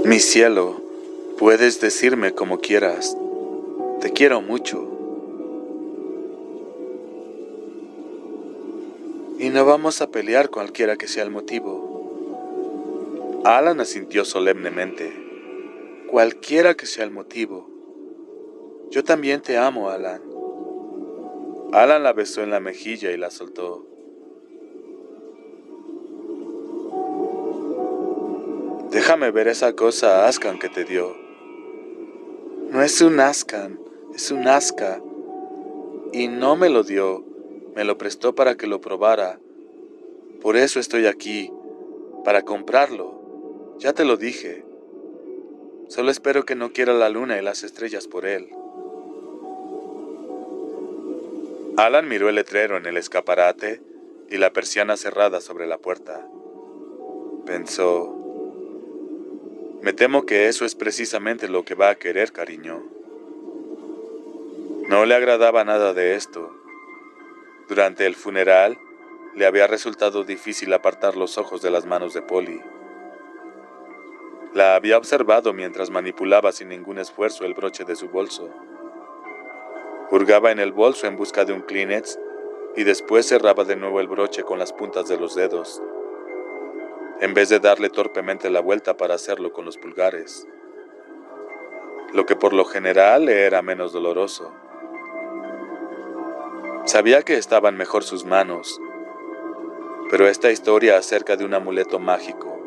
Mi cielo, puedes decirme como quieras. Te quiero mucho. Y no vamos a pelear cualquiera que sea el motivo. Alan asintió solemnemente. Cualquiera que sea el motivo. Yo también te amo, Alan. Alan la besó en la mejilla y la soltó. Déjame ver esa cosa Ascan que te dio. No es un Ascan, es un Aska. Y no me lo dio, me lo prestó para que lo probara. Por eso estoy aquí, para comprarlo. Ya te lo dije. Solo espero que no quiera la luna y las estrellas por él. Alan miró el letrero en el escaparate y la persiana cerrada sobre la puerta. Pensó, me temo que eso es precisamente lo que va a querer, cariño. No le agradaba nada de esto. Durante el funeral, le había resultado difícil apartar los ojos de las manos de Polly. La había observado mientras manipulaba sin ningún esfuerzo el broche de su bolso. Hurgaba en el bolso en busca de un Kleenex y después cerraba de nuevo el broche con las puntas de los dedos, en vez de darle torpemente la vuelta para hacerlo con los pulgares, lo que por lo general le era menos doloroso. Sabía que estaban mejor sus manos, pero esta historia acerca de un amuleto mágico,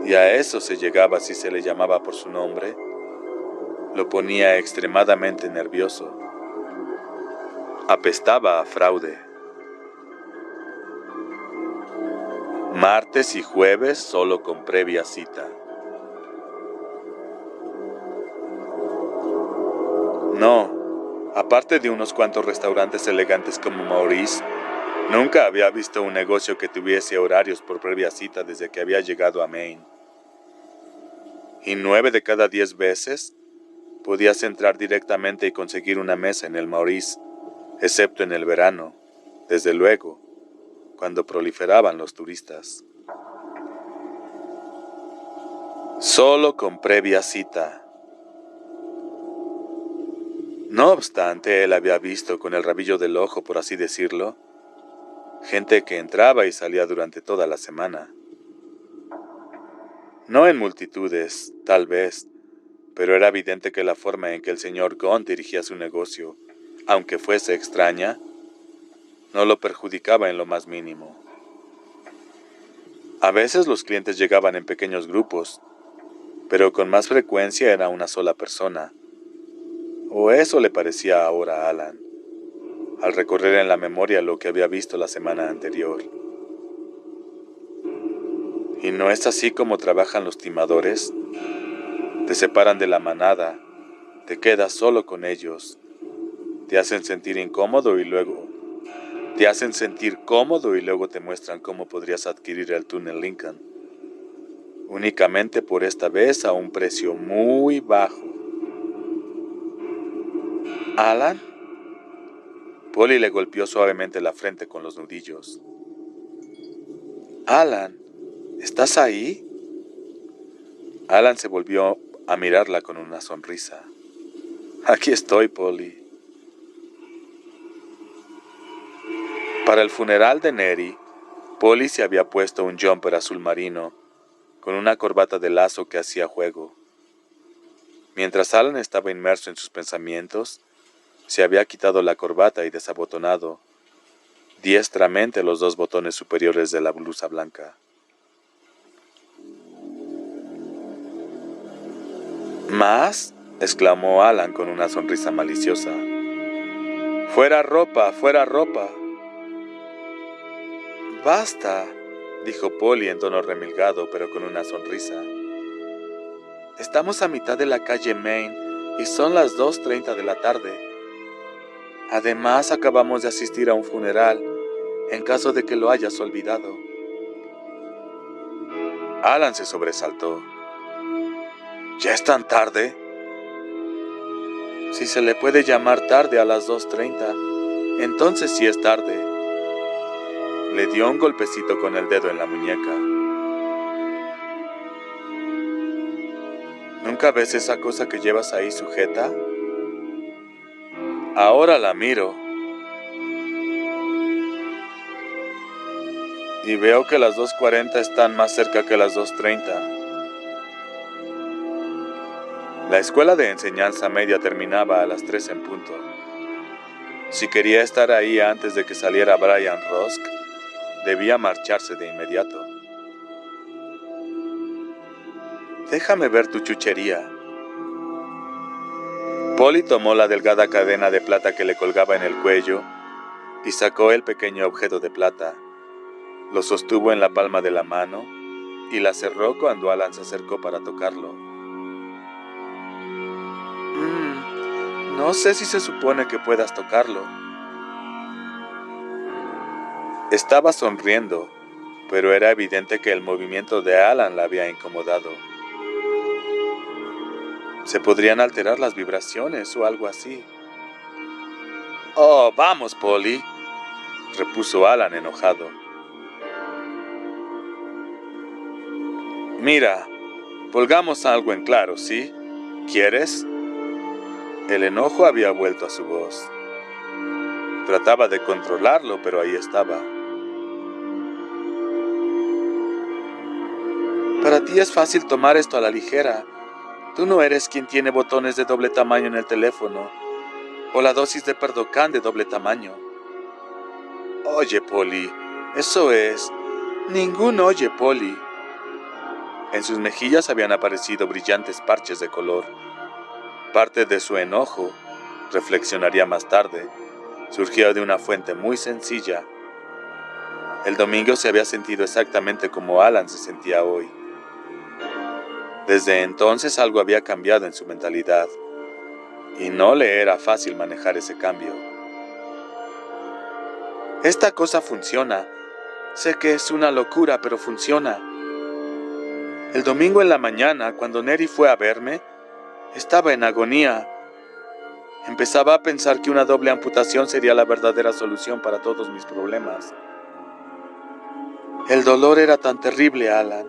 y a eso se llegaba si se le llamaba por su nombre, lo ponía extremadamente nervioso. Apestaba a fraude. Martes y jueves solo con previa cita. No, aparte de unos cuantos restaurantes elegantes como Maurice, nunca había visto un negocio que tuviese horarios por previa cita desde que había llegado a Maine. Y 9 de cada 10 veces podías entrar directamente y conseguir una mesa en el Maurice, excepto en el verano, desde luego, cuando proliferaban los turistas. Solo con previa cita. No obstante, él había visto con el rabillo del ojo, por así decirlo, gente que entraba y salía durante toda la semana. No en multitudes, tal vez, pero era evidente que la forma en que el señor Gaunt dirigía su negocio, aunque fuese extraña, no lo perjudicaba en lo más mínimo. A veces los clientes llegaban en pequeños grupos, pero con más frecuencia era una sola persona, o eso le parecía ahora a Alan, al recorrer en la memoria lo que había visto la semana anterior. ¿Y no es así como trabajan los timadores? Te separan de la manada, te quedas solo con ellos, te hacen sentir incómodo y luego te muestran cómo podrías adquirir el túnel Lincoln, únicamente por esta vez a un precio muy bajo. ¿Alan? Polly le golpeó suavemente la frente con los nudillos. Alan, ¿estás ahí? Alan se volvió a mirarla con una sonrisa. Aquí estoy, Polly. Para el funeral de Nettie, Polly se había puesto un jumper azul marino con una corbata de lazo que hacía juego. Mientras Alan estaba inmerso en sus pensamientos, se había quitado la corbata y desabotonado diestramente los 2 botones superiores de la blusa blanca. ¿Más? Exclamó Alan con una sonrisa maliciosa. ¡Fuera ropa! ¡Fuera ropa! ¡Basta!, dijo Polly en tono remilgado, pero con una sonrisa. Estamos a mitad de la calle Main y son las 2:30 de la tarde. Además, acabamos de asistir a un funeral, en caso de que lo hayas olvidado. Alan se sobresaltó. ¿Ya es tan tarde? Si se le puede llamar tarde a las 2:30, entonces sí es tarde. Le dio un golpecito con el dedo en la muñeca. ¿Nunca ves esa cosa que llevas ahí sujeta? Ahora la miro y veo que las 2:40 están más cerca que las 2:30. La escuela de enseñanza media terminaba a las 3 en punto. Si quería estar ahí antes de que saliera Brian Rusk, debía marcharse de inmediato. Déjame ver tu chuchería. Polly tomó la delgada cadena de plata que le colgaba en el cuello y sacó el pequeño objeto de plata. Lo sostuvo en la palma de la mano y la cerró cuando Alan se acercó para tocarlo. No sé si se supone que puedas tocarlo. Estaba sonriendo, pero era evidente que el movimiento de Alan la había incomodado. Se podrían alterar las vibraciones o algo así. Oh, vamos, Polly, repuso Alan enojado. Mira, pongamos algo en claro, ¿sí? ¿Quieres? El enojo había vuelto a su voz. Trataba de controlarlo, pero ahí estaba. Para ti es fácil tomar esto a la ligera. Tú no eres quien tiene botones de doble tamaño en el teléfono, o la dosis de Perdocan de doble tamaño. Oye, Polly, eso es... Ningún oye, Polly. En sus mejillas habían aparecido brillantes parches de color. Parte de su enojo, reflexionaría más tarde, surgió de una fuente muy sencilla. El domingo se había sentido exactamente como Alan se sentía hoy. Desde entonces algo había cambiado en su mentalidad, y no le era fácil manejar ese cambio. Esta cosa funciona. Sé que es una locura, pero funciona. El domingo en la mañana, cuando Neri fue a verme, estaba en agonía. Empezaba a pensar que una doble amputación sería la verdadera solución para todos mis problemas. El dolor era tan terrible, Alan,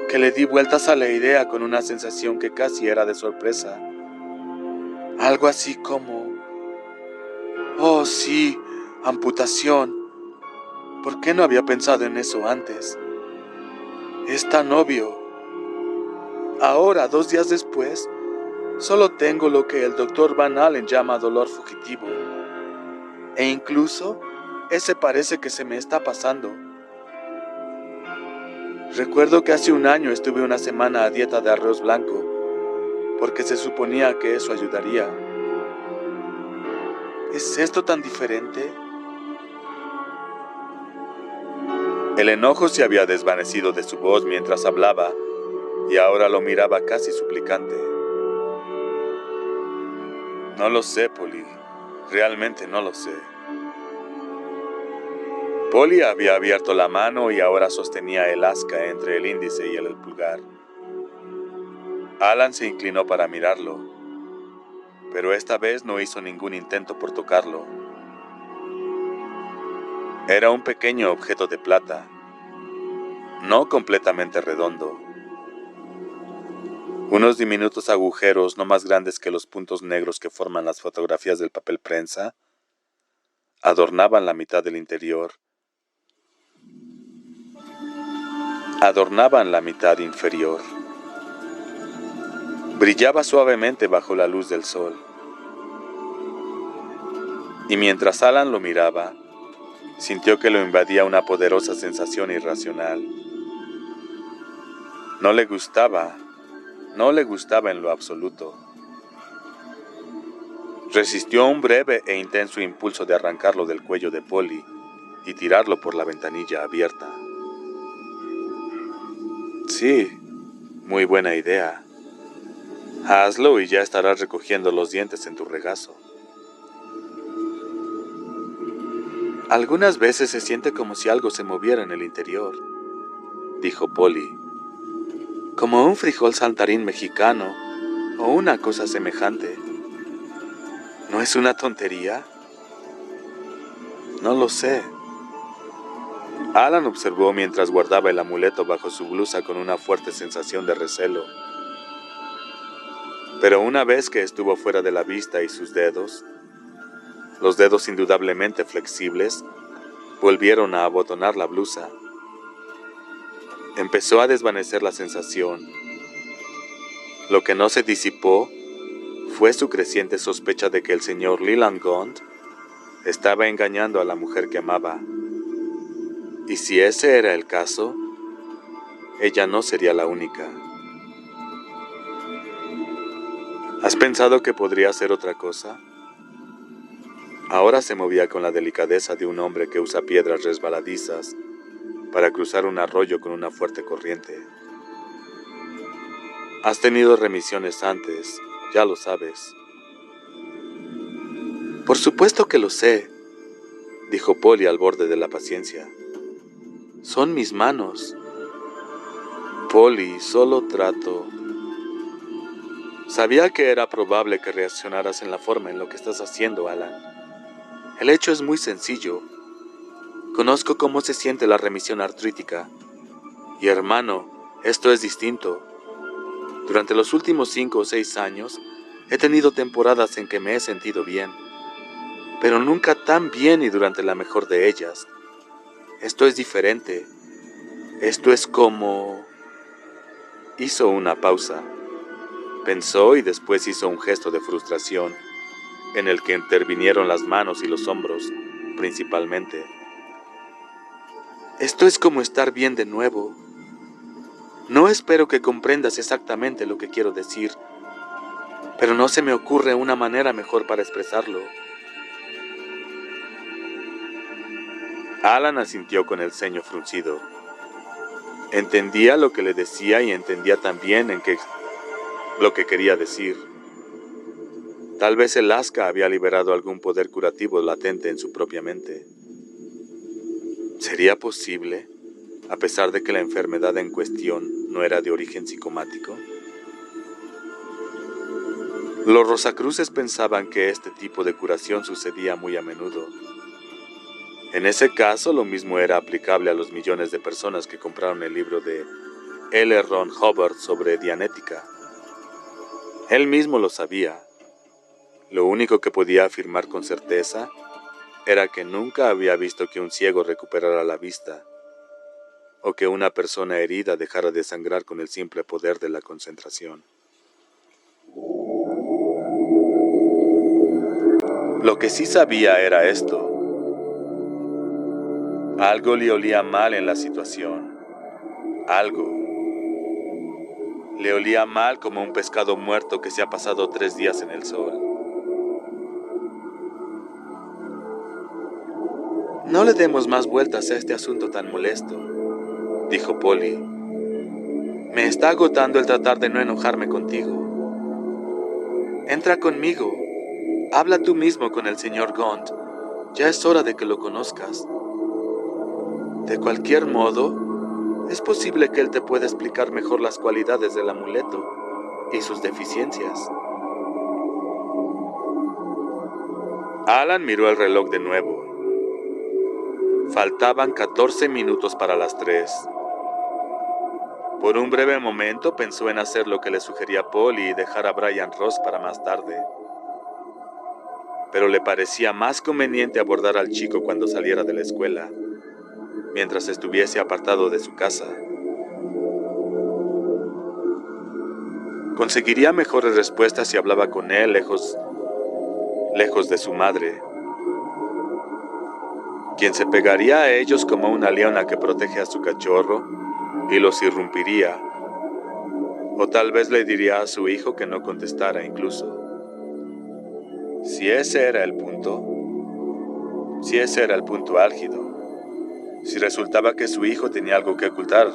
que le di vueltas a la idea con una sensación que casi era de sorpresa. Algo así como... Oh, sí, amputación. ¿Por qué no había pensado en eso antes? Es tan obvio. Ahora, 2 días después, solo tengo lo que el Dr. Van Allen llama dolor fugitivo. E incluso, ese parece que se me está pasando. Recuerdo que hace un año estuve una semana a dieta de arroz blanco, porque se suponía que eso ayudaría. ¿Es esto tan diferente? El enojo se había desvanecido de su voz mientras hablaba, y ahora lo miraba casi suplicante. No lo sé, Polly. Realmente no lo sé. Polly había abierto la mano y ahora sostenía el asca entre el índice y el pulgar. Alan se inclinó para mirarlo, pero esta vez no hizo ningún intento por tocarlo. Era un pequeño objeto de plata, no completamente redondo. Unos diminutos agujeros no más grandes que los puntos negros que forman las fotografías del papel prensa adornaban la mitad del interior. Adornaban la mitad inferior. Brillaba suavemente bajo la luz del sol. Y mientras Alan lo miraba, sintió que lo invadía una poderosa sensación irracional. No le gustaba en lo absoluto. Resistió un breve e intenso impulso de arrancarlo del cuello de Polly y tirarlo por la ventanilla abierta. Sí, muy buena idea. Hazlo y ya estarás recogiendo los dientes en tu regazo. Algunas veces se siente como si algo se moviera en el interior, dijo Polly. Como un frijol saltarín mexicano o una cosa semejante. ¿No es una tontería? No lo sé. Alan observó mientras guardaba el amuleto bajo su blusa con una fuerte sensación de recelo. Pero una vez que estuvo fuera de la vista y sus dedos, los dedos indudablemente flexibles, volvieron a abotonar la blusa. Empezó a desvanecer la sensación. Lo que no se disipó fue su creciente sospecha de que el señor Leland Gaunt estaba engañando a la mujer que amaba. Y si ese era el caso, ella no sería la única. ¿Has pensado que podría ser otra cosa? Ahora se movía con la delicadeza de un hombre que usa piedras resbaladizas para cruzar un arroyo con una fuerte corriente. Has tenido remisiones antes, ya lo sabes. Por supuesto que lo sé, dijo Polly al borde de la paciencia. Son mis manos. Polly, solo trato. Sabía que era probable que reaccionaras en la forma en lo que estás haciendo, Alan. El hecho es muy sencillo. Conozco cómo se siente la remisión artrítica. Y hermano, esto es distinto. Durante los últimos 5 o 6 años, he tenido temporadas en que me he sentido bien. Pero nunca tan bien y durante la mejor de ellas. Esto es diferente. Esto es como... Hizo una pausa. Pensó y después hizo un gesto de frustración, en el que intervinieron las manos y los hombros, principalmente. Esto es como estar bien de nuevo. No espero que comprendas exactamente lo que quiero decir, pero no se me ocurre una manera mejor para expresarlo. Alan asintió con el ceño fruncido. Entendía lo que le decía y entendía también lo que quería decir. Tal vez el Asca había liberado algún poder curativo latente en su propia mente. ¿Sería posible, a pesar de que la enfermedad en cuestión no era de origen psicomático? Los Rosacruces pensaban que este tipo de curación sucedía muy a menudo. En ese caso, lo mismo era aplicable a los millones de personas que compraron el libro de L. Ron Hubbard sobre Dianética. Él mismo lo sabía. Lo único que podía afirmar con certeza era que nunca había visto que un ciego recuperara la vista, o que una persona herida dejara de sangrar con el simple poder de la concentración. Lo que sí sabía era esto. Algo le olía mal en la situación. Algo. Le olía mal como un pescado muerto que se ha pasado 3 días en el sol. No le demos más vueltas a este asunto tan molesto, dijo Polly. Me está agotando el tratar de no enojarme contigo. Entra conmigo. Habla tú mismo con el señor Gaunt. Ya es hora de que lo conozcas. De cualquier modo, es posible que él te pueda explicar mejor las cualidades del amuleto y sus deficiencias. Alan miró el reloj de nuevo. Faltaban 14 minutos para las 3. Por un breve momento pensó en hacer lo que le sugería Polly y dejar a Brian Ross para más tarde. Pero le parecía más conveniente abordar al chico cuando saliera de la escuela, mientras estuviese apartado de su casa. Conseguiría mejores respuestas si hablaba con él lejos de su madre, quien se pegaría a ellos como una leona que protege a su cachorro y los irrumpiría, o tal vez le diría a su hijo que no contestara incluso. Si ese era el punto álgido, si resultaba que su hijo tenía algo que ocultar,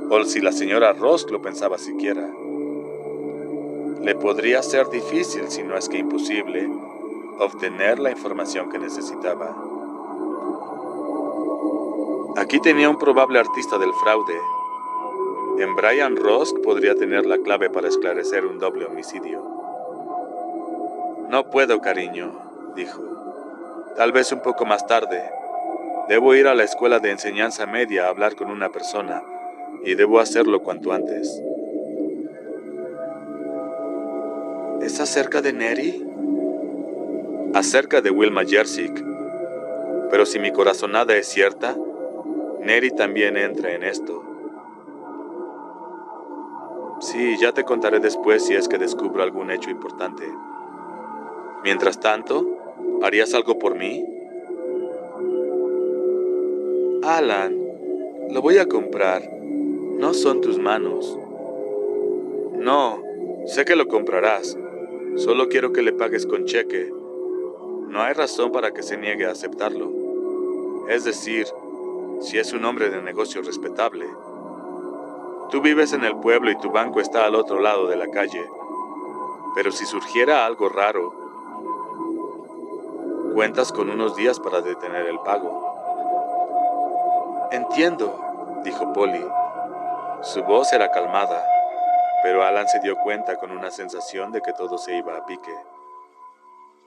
o si la señora Ross lo pensaba siquiera, le podría ser difícil, si no es que imposible, obtener la información que necesitaba. Aquí tenía un probable artista del fraude. En Brian Ross podría tener la clave para esclarecer un doble homicidio. No puedo, cariño, dijo. Tal vez un poco más tarde. Debo ir a la escuela de enseñanza media a hablar con una persona, y debo hacerlo cuanto antes. ¿Es acerca de Neri? Acerca de Wilma Jersic. Pero si mi corazonada es cierta, Neri también entra en esto. Sí, ya te contaré después si es que descubro algún hecho importante. Mientras tanto, ¿harías algo por mí? Alan, lo voy a comprar. No son tus manos. No, sé que lo comprarás. Solo quiero que le pagues con cheque. No hay razón para que se niegue a aceptarlo. Es decir, si es un hombre de negocio respetable. Tú vives en el pueblo y tu banco está al otro lado de la calle. Pero si surgiera algo raro, cuentas con unos días para detener el pago. Entiendo, dijo Polly. Su voz era calmada, pero Alan se dio cuenta con una sensación de que todo se iba a pique,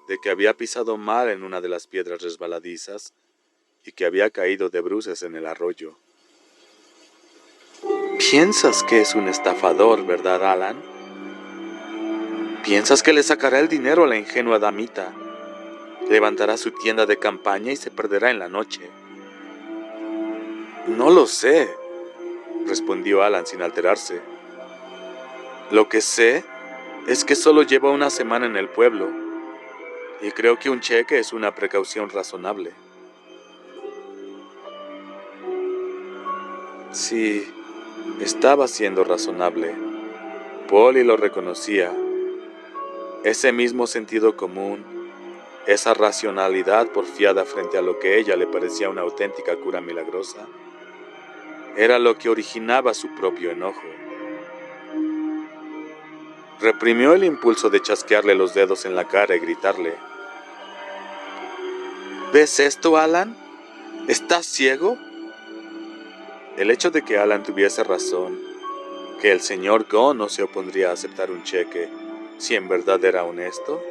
de que había pisado mal en una de las piedras resbaladizas y que había caído de bruces en el arroyo. Piensas que es un estafador, ¿verdad, Alan? Piensas que le sacará el dinero a la ingenua damita, levantará su tienda de campaña y se perderá en la noche. No lo sé, respondió Alan sin alterarse. Lo que sé es que solo lleva una semana en el pueblo, y creo que un cheque es una precaución razonable. Sí, estaba siendo razonable. Polly lo reconocía. Ese mismo sentido común, esa racionalidad porfiada frente a lo que a ella le parecía una auténtica cura milagrosa, era lo que originaba su propio enojo. Reprimió el impulso de chasquearle los dedos en la cara y gritarle: ¿Ves esto, Alan? ¿Estás ciego? El hecho de que Alan tuviese razón, que el señor Go no se opondría a aceptar un cheque si en verdad era honesto,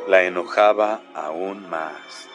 la enojaba aún más.